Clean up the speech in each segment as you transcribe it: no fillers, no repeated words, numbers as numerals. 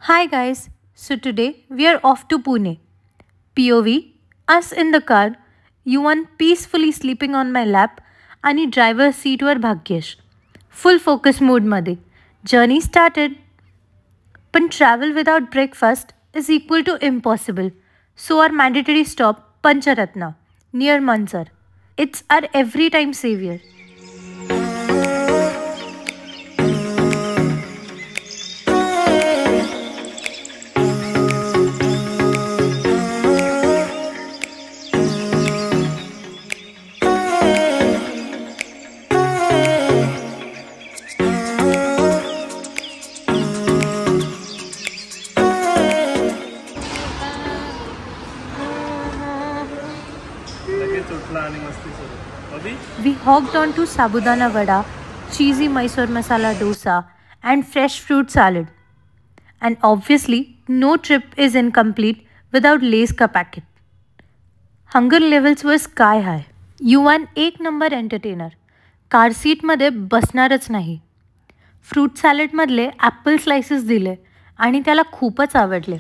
Hi guys, so today we are off to Pune. POV, us in the car, Yuvan peacefully sleeping on my lap आणि driver सीटवर Bhagyesh full focus मूडमध्ये journey started. पण travel without breakfast is equal to impossible. So our mandatory stop Panchratna near Mansar. It's our every time saviour. We hogged on to sabudana vada, cheesy Mysore masala dosa, and fresh fruit salad. And obviously, no trip is incomplete without Lay's ka packet. Hunger levels were sky high. Yuvan एक number entertainer. Car सीटमध्ये बसणारच नाही. Fruit सॅलडमधले Apple slices दिले आणि त्याला खूपच आवडले.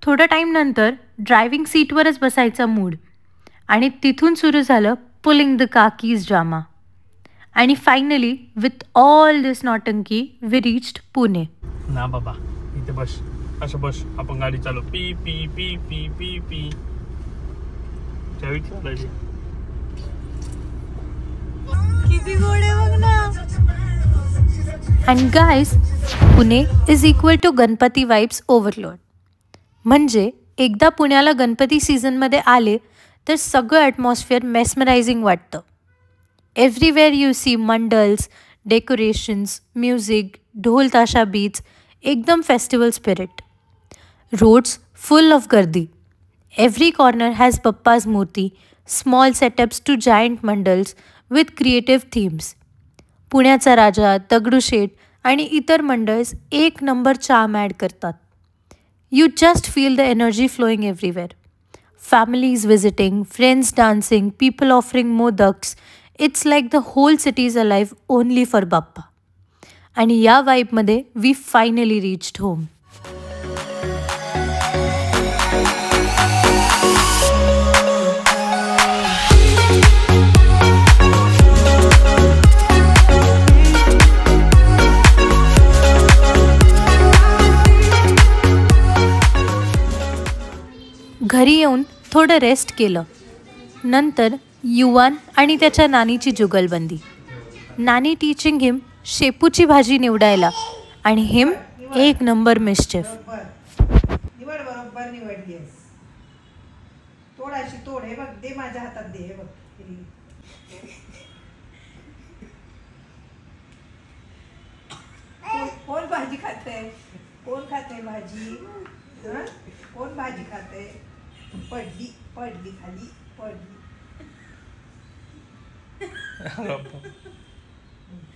थोडा time नंतर driving सीटवरच बसायचा मूड आणि तिथून सुरू झालं पुलिंग द काकीज ड्रामा. आणि फायनली विथ ऑल दिस नॉटंकी वी रिच्ड पुणे. ना बाबा इथे बस, असं बस, आपण गाडी चालू. पी पी पी पी पी पी चावी चालायची. किती गोड आहे बघ ना. And guys, Pune is equal to Ganpati vibes overload. म्हणजे एकदा पुण्याला गणपती सीझनमध्ये आले तर सगळं ॲटमॉस्फिअर मेस्मरायझिंग वाटतं. Everywhere you see mandals, decorations, music, dhol tasha beats, एकदम festival spirit. Roads full of गर्दी. Every corner has Bappa's murti, small setups to giant mandals with creative themes. पुण्याचा राजा, दगडूशेठ आणि इतर मंडळ्स एक नंबर चार्म ॲड करतात. You just feel the energy flowing everywhere. Families visiting, friends dancing, people offering modaks. It's like the whole city is alive only for Bappa. आणि या वाईबमध्ये we finally reached home. घरी येऊन थोडं rest केलं. नंतर युवान आणि त्याच्या नानीची जुगलबंदी. नानी टीचिंग हिम शेपूची भाजी निवडायला आणि हिम एक नंबर मिस्चिफ. निवड बरोबर निवडलीस. थोडाशी तोड. हे बघ, दे माझ्या हातात, दे. हे बघ, कोण भाजी खाते? कोण खाते भाजी? कोण भाजी खाते? पडली पडली खाली पडली.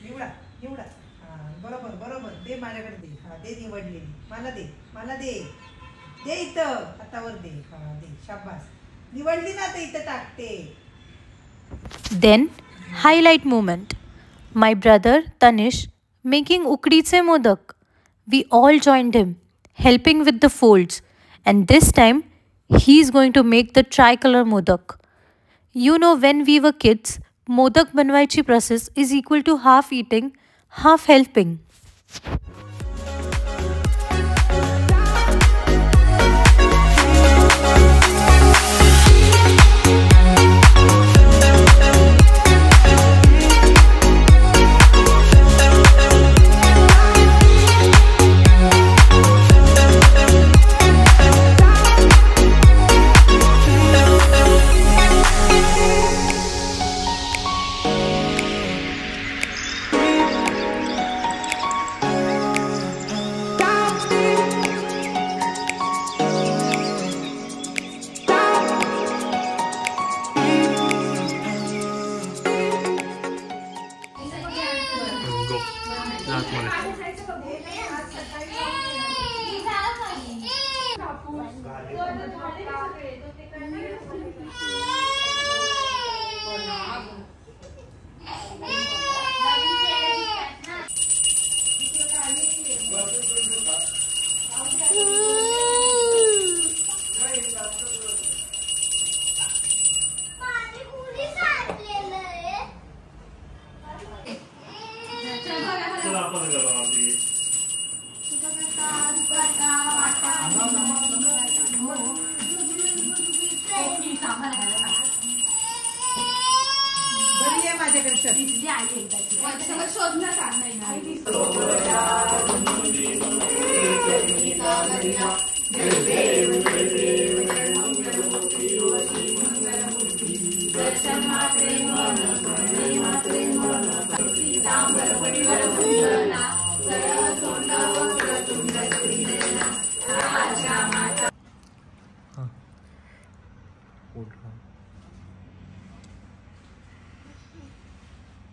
निवडा निवडा. बरोबर बरोबर. दे माझ्याकडे, दे. दे निवडलेली. मला दे, मला दे. दे इथं हातावर दे. दे. शाबास. निवडली ना, तर इथं टाकते. Then highlight moment. My brother Tanish making उकडीचे modak. We all joined him helping with the folds, and this time he's going to make the tricolor modak. You know, when we were kids, modak बनवायची process is equal to half eating, half helping.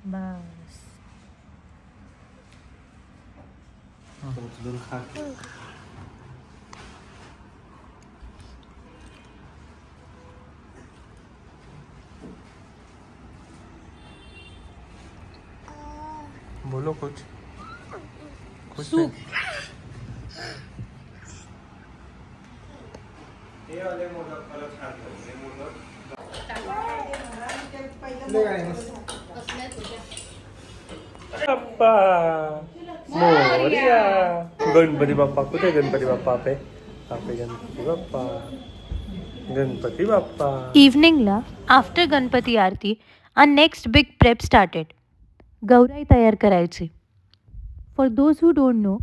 बस बोलो कुछ सूप बाप्पा मोरया. गणपती बाप्पा कुठे? गणपती बाप्पा आपे गणपती बाप्पा, गणपती बाप्पा. इव्हनिंगला after Ganpati aarti our next big prep started. Gaurai तयार करायची. For those who don't know,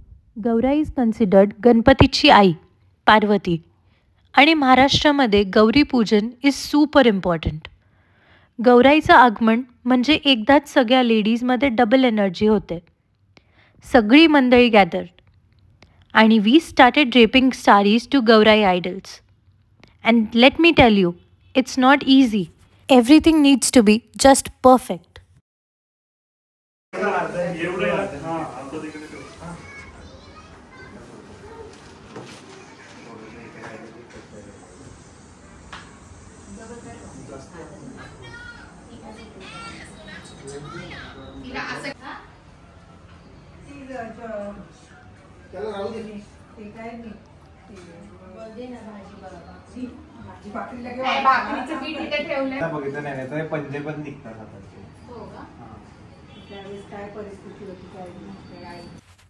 Gaurai is considered गणपतीची आई पार्वती, आणि महाराष्ट्रामध्ये गौरी पूजन इज सुपर इम्पॉर्टंट. गौराईचं आगमन म्हणजे एकदाच सगळ्या लेडीजमध्ये डबल एनर्जी होते. सगळी मंडळी गॅदर्ड आणि we started draping saris to Gaurai idols. And let me tell you, it's not easy. Everything needs to be just perfect.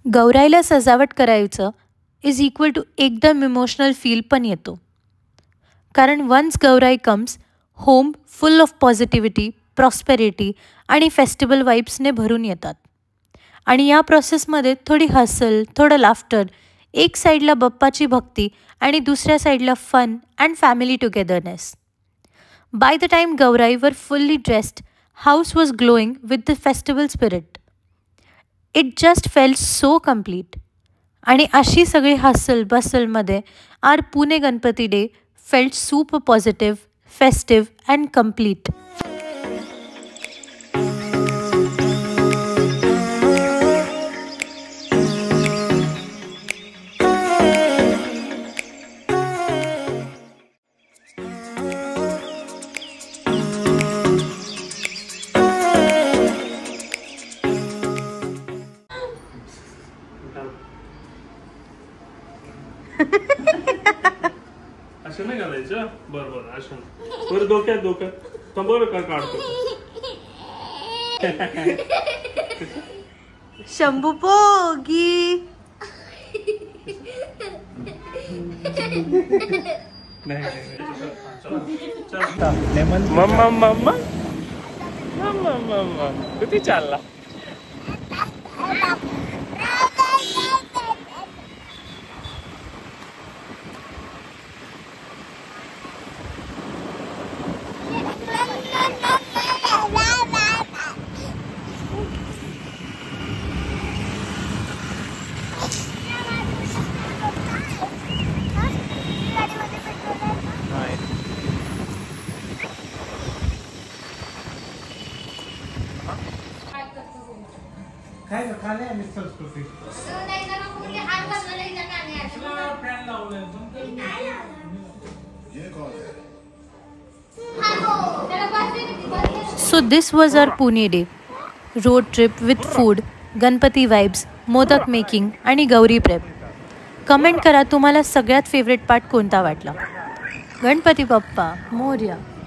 गौराईला सजावट करायचं इज इक्वल टू एकदम इमोशनल फील पण येतो. कारण once Gaurai comes, home full of positivity, prosperity आणि festival वाईब्सने भरून येतात. आणि या प्रोसेसमध्ये थोडी हसल, थोडं लाफ्टर, एक साईडला बाप्पाची भक्ती आणि दुसऱ्या साईडला fun and family togetherness. By the time Gaurai were fully dressed, house was glowing with the festival spirit. It just felt so complete. आणि अशी सगळी हसल बसलमध्ये our Pune Ganpati day felt super positive, festive and complete. असं नाही घालायचं. बरोबर असं बरं. डोक्यात बरं का काढतो. शंभू पोगी. मम्मा मम्मा मम्मा मम्मा किती चालला. काय खाणे आणि संस्कृती फॅन लावलाय. So this was our Pune day. Road trip with food, Ganpati vibes, modak making आणि गौरी प्रेप. कमेंट करा तुम्हाला सगळ्यात फेवरेट पार्ट कोणता वाटला. गणपती बाप्पा मोरया.